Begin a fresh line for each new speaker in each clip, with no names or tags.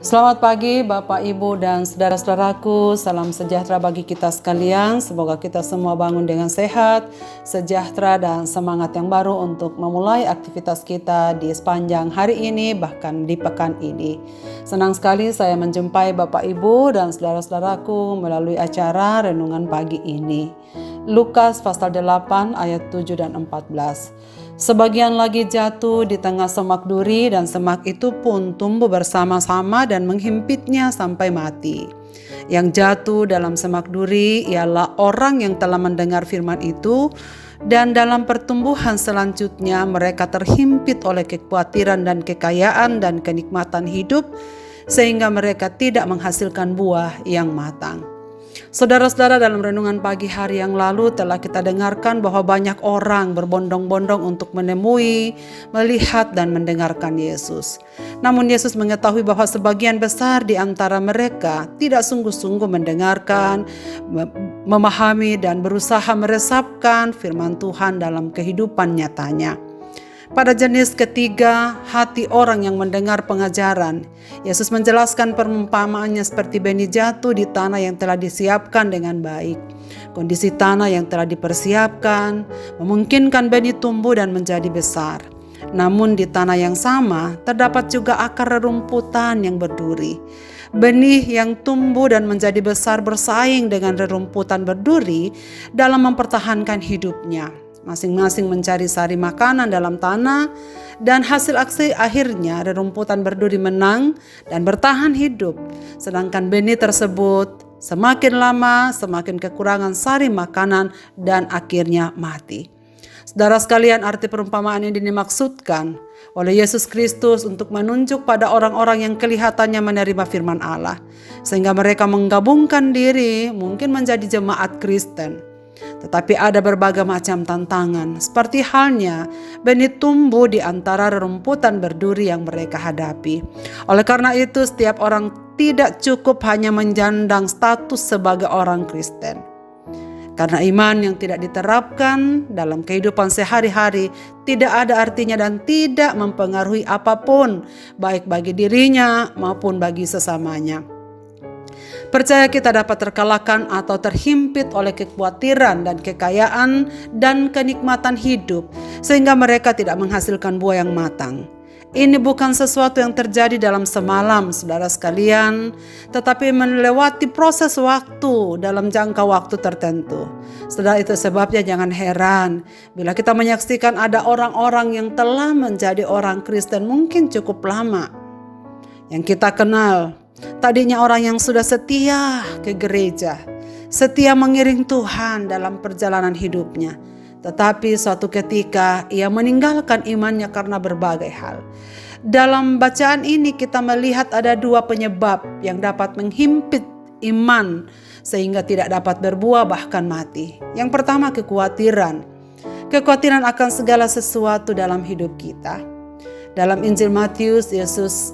Selamat pagi Bapak, Ibu, dan saudara-saudaraku. Salam sejahtera bagi kita sekalian. Semoga kita semua bangun dengan sehat, sejahtera, dan semangat yang baru untuk memulai aktivitas kita di sepanjang hari ini, bahkan di pekan ini. Senang sekali saya menjumpai Bapak, Ibu, dan saudara-saudaraku melalui acara Renungan Pagi ini. Lukas pasal 8 ayat 7 dan 14. Sebagian lagi jatuh di tengah semak duri, dan semak itu pun tumbuh bersama-sama dan menghimpitnya sampai mati. Yang jatuh dalam semak duri ialah orang yang telah mendengar firman itu, dan dalam pertumbuhan selanjutnya mereka terhimpit oleh kekhawatiran dan kekayaan dan kenikmatan hidup, sehingga mereka tidak menghasilkan buah yang matang. Saudara-saudara, dalam renungan pagi hari yang lalu telah kita dengarkan bahwa banyak orang berbondong-bondong untuk menemui, melihat, dan mendengarkan Yesus. Namun Yesus mengetahui bahwa sebagian besar di antara mereka tidak sungguh-sungguh mendengarkan, memahami, dan berusaha meresapkan firman Tuhan dalam kehidupan nyatanya. Pada jenis ketiga, hati orang yang mendengar pengajaran, Yesus menjelaskan perumpamaannya seperti benih jatuh di tanah yang telah disiapkan dengan baik. Kondisi tanah yang telah dipersiapkan memungkinkan benih tumbuh dan menjadi besar. Namun di tanah yang sama terdapat juga akar rerumputan yang berduri. Benih yang tumbuh dan menjadi besar bersaing dengan rerumputan berduri dalam mempertahankan hidupnya. Masing-masing mencari sari makanan dalam tanah, dan hasil aksi akhirnya rerumputan berduri menang dan bertahan hidup. Sedangkan benih tersebut semakin lama semakin kekurangan sari makanan dan akhirnya mati. Saudara sekalian, arti perumpamaan ini dimaksudkan oleh Yesus Kristus untuk menunjuk pada orang-orang yang kelihatannya menerima firman Allah, sehingga mereka menggabungkan diri mungkin menjadi jemaat Kristen. Tetapi ada berbagai macam tantangan, seperti halnya benih tumbuh di antara rerumputan berduri yang mereka hadapi. Oleh karena itu, setiap orang tidak cukup hanya menjandang status sebagai orang Kristen. Karena iman yang tidak diterapkan dalam kehidupan sehari-hari tidak ada artinya dan tidak mempengaruhi apapun, baik bagi dirinya maupun bagi sesamanya. Percaya kita dapat terkalahkan atau terhimpit oleh kekhawatiran dan kekayaan dan kenikmatan hidup, sehingga mereka tidak menghasilkan buah yang matang. Ini bukan sesuatu yang terjadi dalam semalam, saudara sekalian, tetapi melewati proses waktu dalam jangka waktu tertentu. Saudara, itu sebabnya jangan heran bila kita menyaksikan ada orang-orang yang telah menjadi orang Kristen mungkin cukup lama, yang kita kenal. Tadinya orang yang sudah setia ke gereja, setia mengiring Tuhan dalam perjalanan hidupnya. Tetapi suatu ketika ia meninggalkan imannya karena berbagai hal. Dalam bacaan ini kita melihat ada dua penyebab yang dapat menghimpit iman sehingga tidak dapat berbuah bahkan mati. Yang pertama, kekhawatiran. Kekhawatiran akan segala sesuatu dalam hidup kita. Dalam Injil Matius, Yesus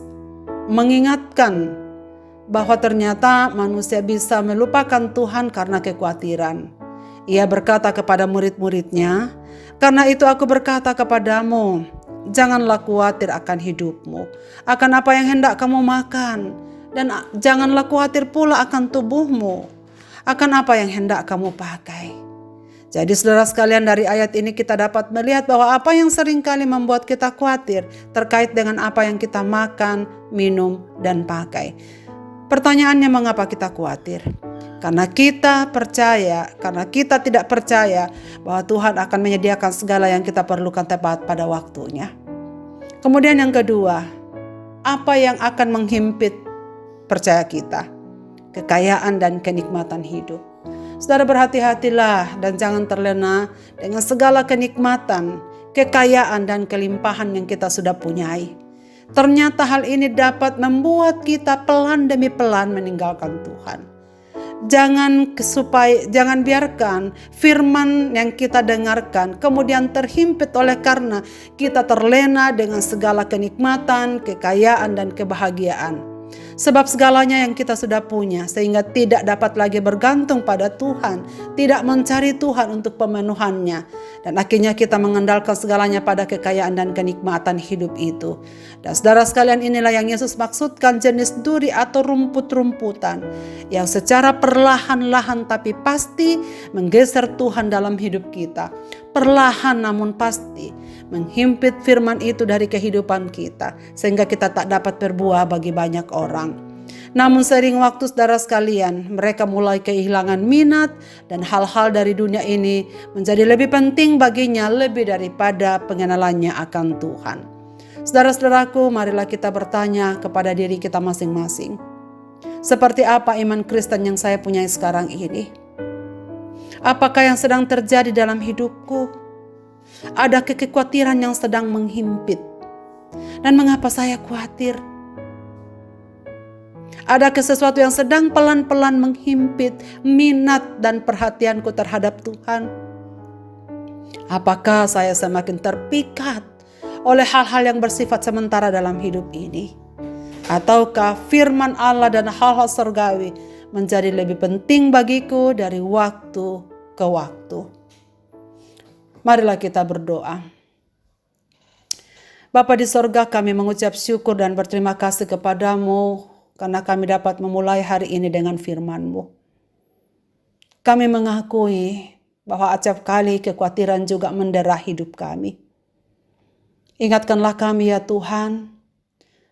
mengingatkan bahwa ternyata manusia bisa melupakan Tuhan karena kekhawatiran. Ia berkata kepada murid-muridnya, "Karena itu aku berkata kepadamu, janganlah khawatir akan hidupmu, akan apa yang hendak kamu makan, dan janganlah khawatir pula akan tubuhmu, akan apa yang hendak kamu pakai." Jadi saudara sekalian, dari ayat ini kita dapat melihat bahwa apa yang seringkali membuat kita khawatir terkait dengan apa yang kita makan, minum, dan pakai. Pertanyaannya, mengapa kita khawatir? Karena kita percaya, karena kita tidak percaya bahwa Tuhan akan menyediakan segala yang kita perlukan tepat pada waktunya. Kemudian yang kedua, apa yang akan menghimpit percaya kita? Kekayaan dan kenikmatan hidup. Saudara, berhati-hatilah dan jangan terlena dengan segala kenikmatan, kekayaan, dan kelimpahan yang kita sudah punyai. Ternyata hal ini dapat membuat kita pelan demi pelan meninggalkan Tuhan. Jangan biarkan firman yang kita dengarkan kemudian terhimpit oleh karena kita terlena dengan segala kenikmatan, kekayaan, dan kebahagiaan. Sebab segalanya yang kita sudah punya, sehingga tidak dapat lagi bergantung pada Tuhan, tidak mencari Tuhan untuk pemenuhannya. Dan akhirnya kita mengandalkan segalanya pada kekayaan dan kenikmatan hidup itu. Dan saudara sekalian, inilah yang Yesus maksudkan jenis duri atau rumput-rumputan yang secara perlahan-lahan tapi pasti menggeser Tuhan dalam hidup kita. Perlahan namun pasti menghimpit firman itu dari kehidupan kita, sehingga kita tak dapat berbuah bagi banyak orang. Namun sering waktu saudara sekalian, mereka mulai kehilangan minat dan hal-hal dari dunia ini menjadi lebih penting baginya lebih daripada pengenalannya akan Tuhan. Saudara-saudaraku, marilah kita bertanya kepada diri kita masing-masing. Seperti apa iman Kristen yang saya punya sekarang ini? Apakah yang sedang terjadi dalam hidupku? Ada kekhawatiran yang sedang menghimpit. Dan mengapa saya khawatir? Ada sesuatu yang sedang pelan-pelan menghimpit minat dan perhatianku terhadap Tuhan. Apakah saya semakin terpikat oleh hal-hal yang bersifat sementara dalam hidup ini? Ataukah firman Allah dan hal-hal surgawi menjadi lebih penting bagiku dari waktu ke waktu? Marilah kita berdoa. Bapa di sorga, kami mengucap syukur dan berterima kasih kepadamu karena kami dapat memulai hari ini dengan firman-Mu. Kami mengakui bahwa acap kali kekhawatiran juga mendera hidup kami. Ingatkanlah kami ya Tuhan,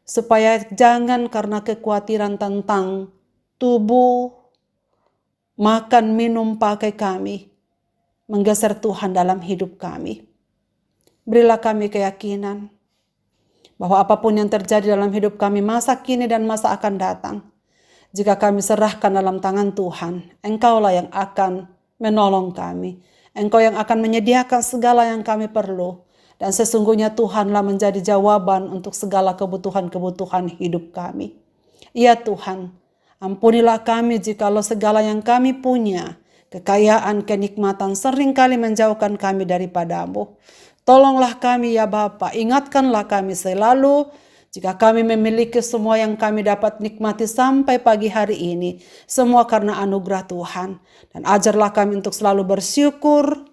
supaya jangan karena kekhawatiran tentang tubuh, makan, minum, pakai kami, menggeser Tuhan dalam hidup kami. Berilah kami keyakinan bahwa apapun yang terjadi dalam hidup kami masa kini dan masa akan datang, jika kami serahkan dalam tangan Tuhan, Engkaulah yang akan menolong kami. Engkau yang akan menyediakan segala yang kami perlu. Dan sesungguhnya Tuhanlah menjadi jawaban untuk segala kebutuhan-kebutuhan hidup kami. Ya Tuhan, ampunilah kami jikalau segala yang kami punya, kekayaan, kenikmatan seringkali menjauhkan kami daripada-Mu. Tolonglah kami ya Bapa, ingatkanlah kami selalu jika kami memiliki semua yang kami dapat nikmati sampai pagi hari ini, semua karena anugerah Tuhan. Dan ajarlah kami untuk selalu bersyukur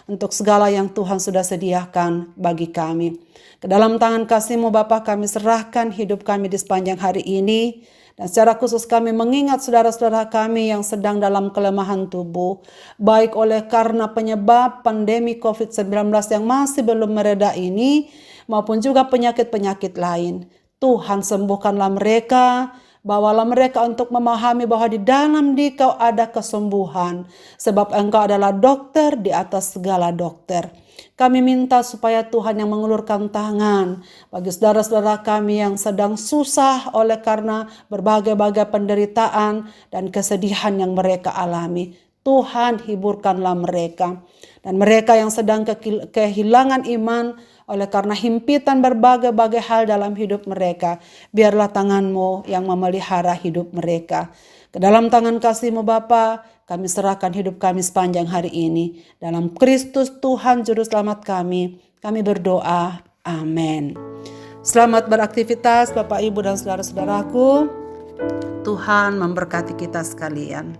untuk segala yang Tuhan sudah sediakan bagi kami. Ke dalam tangan kasih-Mu Bapa kami serahkan hidup kami di sepanjang hari ini. Dan secara khusus kami mengingat saudara-saudara kami yang sedang dalam kelemahan tubuh, baik oleh karena penyebab pandemi COVID-19 yang masih belum mereda ini, maupun juga penyakit-penyakit lain. Tuhan sembuhkanlah mereka, bawalah mereka untuk memahami bahwa di dalam Dikau ada kesembuhan, sebab Engkau adalah dokter di atas segala dokter. Kami minta supaya Tuhan yang mengulurkan tangan bagi saudara-saudara kami yang sedang susah oleh karena berbagai-bagai penderitaan dan kesedihan yang mereka alami. Tuhan hiburkanlah mereka. Dan mereka yang sedang kehilangan iman oleh karena himpitan berbagai-bagai hal dalam hidup mereka, biarlah tangan-Mu yang memelihara hidup mereka. Ke dalam tangan kasih-Mu Bapa, kami serahkan hidup kami sepanjang hari ini. Dalam Kristus Tuhan Juru Selamat kami berdoa. Amin. Selamat beraktivitas Bapak, Ibu, dan saudara-saudaraku. Tuhan memberkati kita sekalian.